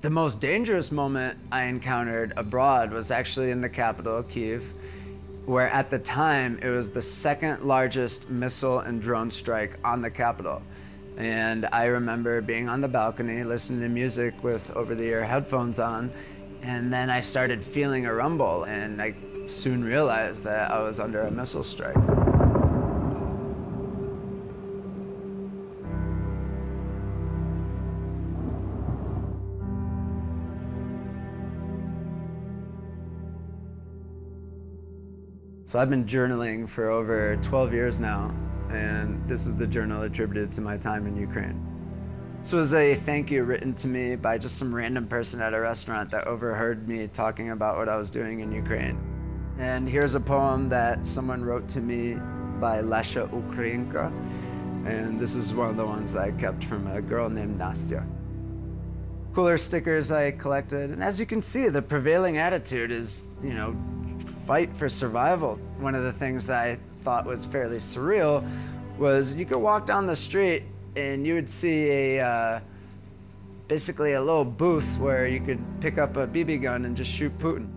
The most dangerous moment I encountered abroad was actually in the capital, Kyiv, where at the time it was the second largest missile and drone strike on the capital. And I remember being on the balcony listening to music with over-the-ear headphones on, and then I started feeling a rumble, and I soon realized that I was under a missile strike. So I've been journaling for over 12 years now, and this is the journal attributed to my time in Ukraine. This was a thank you written to me by just some random person at a restaurant that overheard me talking about what I was doing in Ukraine. And here's a poem that someone wrote to me by Lesha Ukrainka, and this is one of the ones that I kept from a girl named Nastya. Cooler stickers I collected, and as you can see, the prevailing attitude is, fight for survival. One of the things that I thought was fairly surreal was you could walk down the street and you would see basically a little booth where you could pick up a BB gun and just shoot Putin.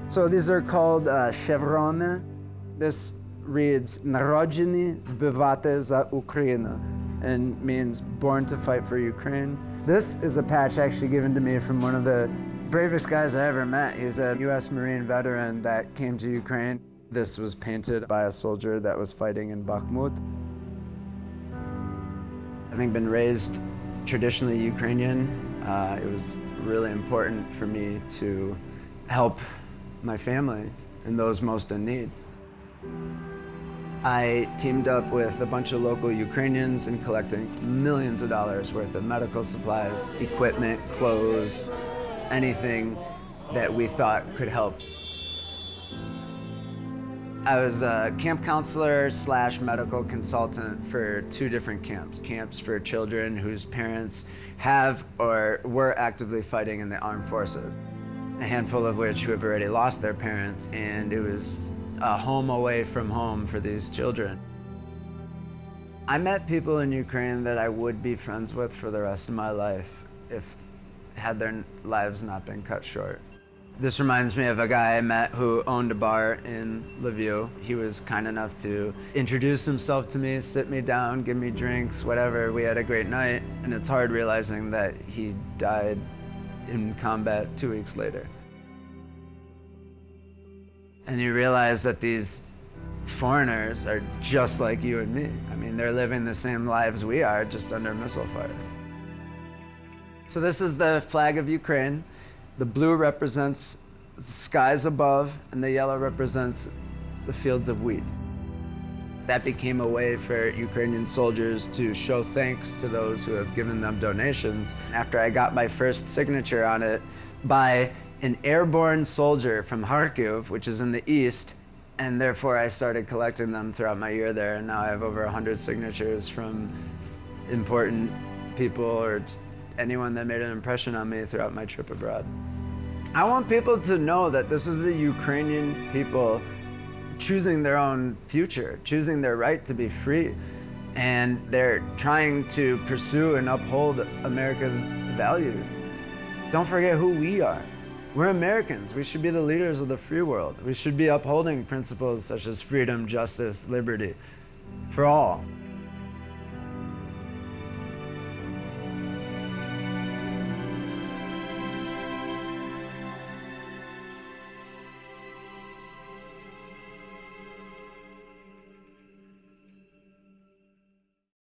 So these are called chevrony. This reads Narodzeny wbivati za Ukraina and means born to fight for Ukraine. This is a patch actually given to me from one of the bravest guys I ever met. He's a US Marine veteran that came to Ukraine. This was painted by a soldier that was fighting in Bakhmut. Having been raised traditionally Ukrainian, it was really important for me to help my family and those most in need. I teamed up with a bunch of local Ukrainians in collecting millions of dollars worth of medical supplies, equipment, clothes, anything that we thought could help. I was a camp counselor / medical consultant for 2 different camps. Camps for children whose parents have or were actively fighting in the armed forces, a handful of which who have already lost their parents, and it was a home away from home for these children. I met people in Ukraine that I would be friends with for the rest of my life if had their lives not been cut short. This reminds me of a guy I met who owned a bar in Lviv. He was kind enough to introduce himself to me, sit me down, give me drinks, whatever. We had a great night, and it's hard realizing that he died in combat 2 weeks later. And you realize that these foreigners are just like you and me. I mean, they're living the same lives we are, just under missile fire. So this is the flag of Ukraine. The blue represents the skies above, and the yellow represents the fields of wheat. That became a way for Ukrainian soldiers to show thanks to those who have given them donations. After I got my first signature on it by an airborne soldier from Kharkiv, which is in the east, and therefore I started collecting them throughout my year there, and now I have over 100 signatures from important people or anyone that made an impression on me throughout my trip abroad. I want people to know that this is the Ukrainian people choosing their own future, choosing their right to be free, and they're trying to pursue and uphold America's values. Don't forget who we are. We're Americans. We should be the leaders of the free world. We should be upholding principles such as freedom, justice, liberty for all.